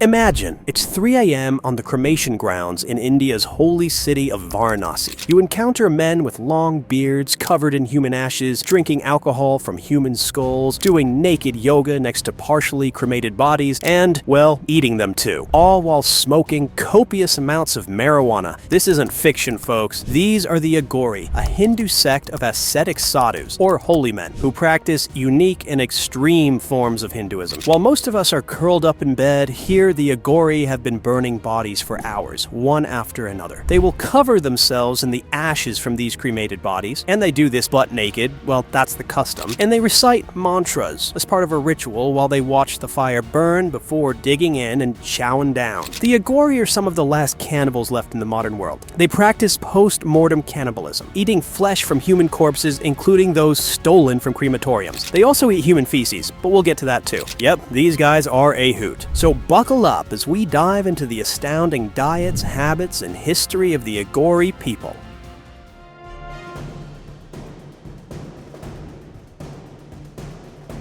Imagine, it's 3 a.m. on the cremation grounds in India's holy city of Varanasi. You encounter men with long beards covered in human ashes, drinking alcohol from human skulls, doing naked yoga next to partially cremated bodies, and, well, eating them too. All while smoking copious amounts of marijuana. This isn't fiction, folks. These are the Aghori, a Hindu sect of ascetic sadhus, or holy men, who practice unique and extreme forms of Hinduism. While most of us are curled up in bed, here the Aghori have been burning bodies for hours, one after another. They will cover themselves in the ashes from these cremated bodies, and they do this butt naked, well, that's the custom, and they recite mantras as part of a ritual while they watch the fire burn before digging in and chowing down. The Aghori are some of the last cannibals left in the modern world. They practice post-mortem cannibalism, eating flesh from human corpses, including those stolen from crematoriums. They also eat human feces, but we'll get to that too. Yep, these guys are a hoot. So buckle up as we dive into the astounding diets, habits, and history of the Aghori people.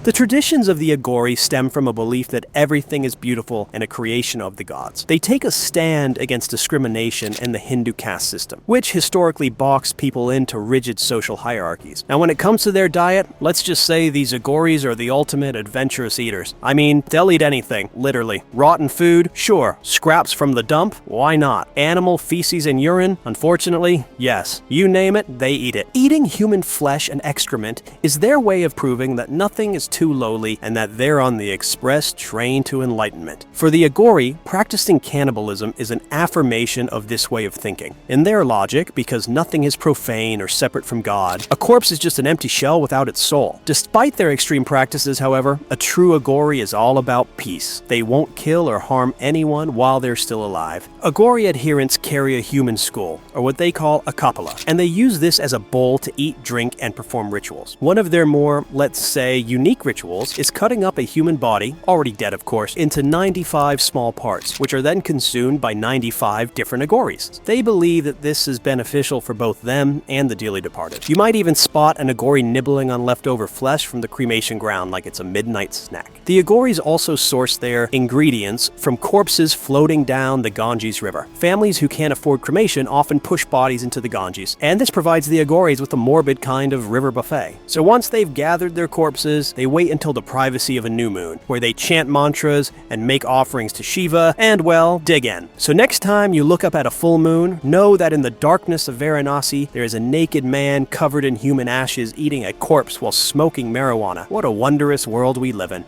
The traditions of the Aghori stem from a belief that everything is beautiful and a creation of the gods. They take a stand against discrimination in the Hindu caste system, which historically boxed people into rigid social hierarchies. Now, when it comes to their diet, let's just say these Aghoris are the ultimate adventurous eaters. I mean, they'll eat anything, literally. Rotten food? Sure. Scraps from the dump? Why not? Animal feces and urine? Unfortunately, yes. You name it, they eat it. Eating human flesh and excrement is their way of proving that nothing is too lowly and that they're on the express train to enlightenment. For the Aghori, practicing cannibalism is an affirmation of this way of thinking. In their logic, because nothing is profane or separate from God, a corpse is just an empty shell without its soul. Despite their extreme practices, however, a true Aghori is all about peace. They won't kill or harm anyone while they're still alive. Aghori adherents carry a human skull, or what they call a kapala, and they use this as a bowl to eat, drink, and perform rituals. One of their more, let's say, unique rituals is cutting up a human body, already dead of course, into 95 small parts, which are then consumed by 95 different Aghoris. They believe that this is beneficial for both them and the dearly departed. You might even spot an Aghori nibbling on leftover flesh from the cremation ground like it's a midnight snack. The Aghoris also source their ingredients from corpses floating down the Ganges River. Families who can't afford cremation often push bodies into the Ganges, and this provides the Aghoris with a morbid kind of river buffet. So once they've gathered their corpses, they wait until the privacy of a new moon, where they chant mantras and make offerings to Shiva, and well, dig in. So next time you look up at a full moon, know that in the darkness of Varanasi, there is a naked man covered in human ashes eating a corpse while smoking marijuana. What a wondrous world we live in.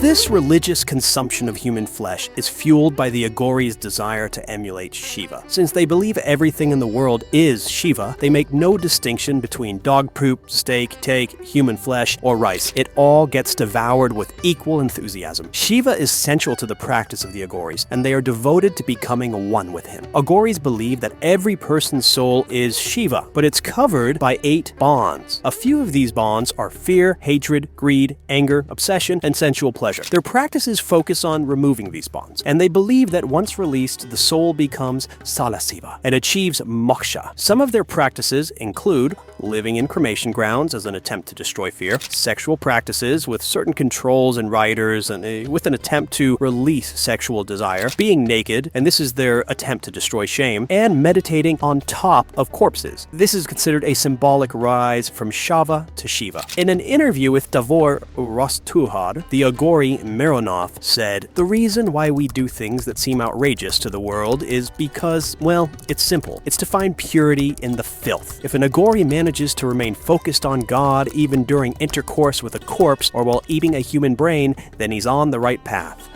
This religious consumption of human flesh is fueled by the Aghori's desire to emulate Shiva. Since they believe everything in the world is Shiva, they make no distinction between dog poop, steak, take, human flesh, or rice. It all gets devoured with equal enthusiasm. Shiva is central to the practice of the Aghoris, and they are devoted to becoming one with him. Aghoris believe that every person's soul is Shiva, but it's covered by 8 bonds. A few of these bonds are fear, hatred, greed, anger, obsession, and sensual pleasure. Their practices focus on removing these bonds, and they believe that once released, the soul becomes salasiva and achieves moksha. Some of their practices include living in cremation grounds as an attempt to destroy fear, sexual practices with certain controls and riders and with an attempt to release sexual desire, being naked, and this is their attempt to destroy shame, and meditating on top of corpses. This is considered a symbolic rise from Shava to Shiva. In an interview with Davor Rostuhad, the Aghori Mironov said, "The reason why we do things that seem outrageous to the world is because, well, it's simple. It's to find purity in the filth. If an Aghori manages to remain focused on God even during intercourse with a corpse or while eating a human brain, then he's on the right path."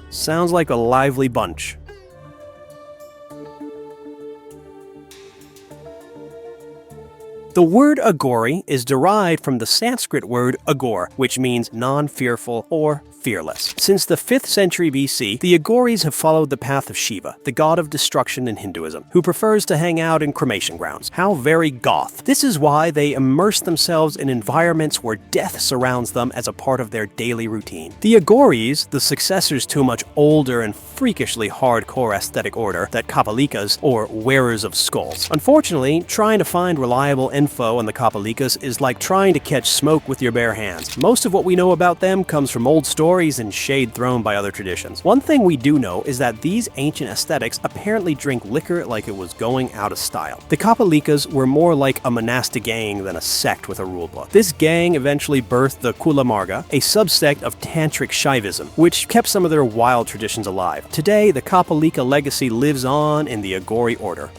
Sounds like a lively bunch. The word Aghori is derived from the Sanskrit word Aghor, which means non-fearful or fearless. Since the 5th century BC, the Aghoris have followed the path of Shiva, the god of destruction in Hinduism, who prefers to hang out in cremation grounds. How very goth. This is why they immerse themselves in environments where death surrounds them as a part of their daily routine. The Aghoris, the successors to a much older and freakishly hardcore aesthetic order, the Kapalikas, or wearers of skulls. Unfortunately, trying to find reliable info on the Kapalikas is like trying to catch smoke with your bare hands. Most of what we know about them comes from old stories and shade thrown by other traditions. One thing we do know is that these ancient ascetics apparently drink liquor like it was going out of style. The Kapalikas were more like a monastic gang than a sect with a rulebook. This gang eventually birthed the Kula Marga, a subsect of Tantric Shaivism, which kept some of their wild traditions alive. Today, the Kapalika legacy lives on in the Aghori order.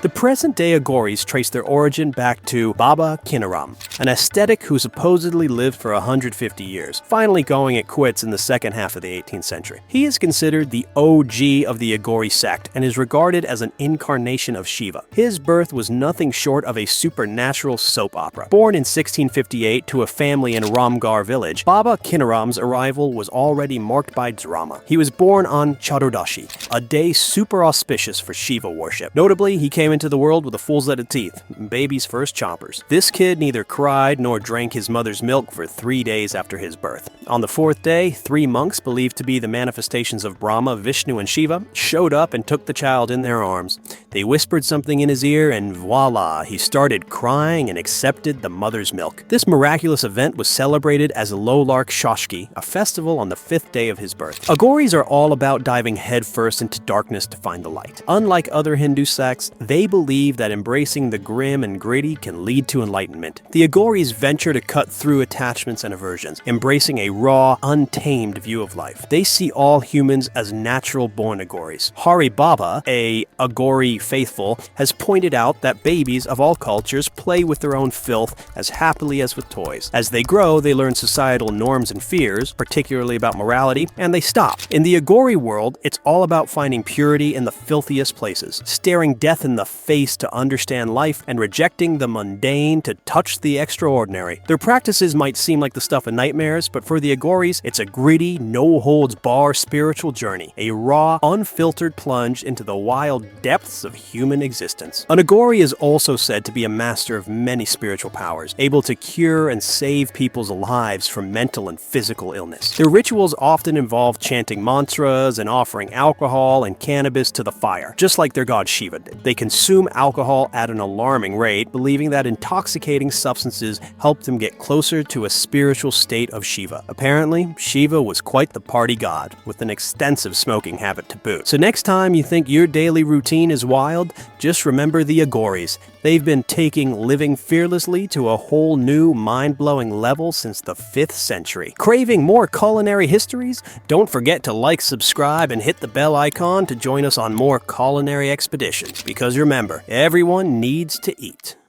The present-day Aghoris trace their origin back to Baba Kinaram, an ascetic who supposedly lived for 150 years, finally going it quits in the second half of the 18th century. He is considered the OG of the Aghori sect and is regarded as an incarnation of Shiva. His birth was nothing short of a supernatural soap opera. Born in 1658 to a family in Ramgarh village, Baba Kinaram's arrival was already marked by drama. He was born on Chaturdashi, a day super auspicious for Shiva worship. Notably, he came into the world with a full set of teeth, baby's first chompers. This kid neither cried nor drank his mother's milk for 3 days after his birth. On the 4th day, 3 monks, believed to be the manifestations of Brahma, Vishnu, and Shiva, showed up and took the child in their arms. They whispered something in his ear and voila, he started crying and accepted the mother's milk. This miraculous event was celebrated as a Lolark Shoshki, a festival on the 5th day of his birth. Aghoris are all about diving headfirst into darkness to find the light. Unlike other Hindu sects, they believe that embracing the grim and gritty can lead to enlightenment. The Aghoris venture to cut through attachments and aversions, embracing a raw, untamed view of life. They see all humans as natural-born Aghoris. Hari Baba, a Aghori faithful, has pointed out that babies of all cultures play with their own filth as happily as with toys. As they grow, they learn societal norms and fears, particularly about morality, and they stop. In the Aghori world, it's all about finding purity in the filthiest places, staring death in the face to understand life, and rejecting the mundane to touch the extraordinary. Their practices might seem like the stuff of nightmares, but for the Aghoris, it's a gritty, no-holds-bar spiritual journey, a raw, unfiltered plunge into the wild depths of human existence. An Aghori is also said to be a master of many spiritual powers, able to cure and save people's lives from mental and physical illness. Their rituals often involve chanting mantras and offering alcohol and cannabis to the fire, just like their god Shiva did. They consume alcohol at an alarming rate, believing that intoxicating substances help them get closer to a spiritual state of Shiva. Apparently, Shiva was quite the party god, with an extensive smoking habit to boot. So next time you think your daily routine is wild, just remember the Aghoris. They've been taking living fearlessly to a whole new, mind-blowing level since the 5th century. Craving more culinary histories? Don't forget to like, subscribe, and hit the bell icon to join us on more culinary expeditions. Because remember, everyone needs to eat.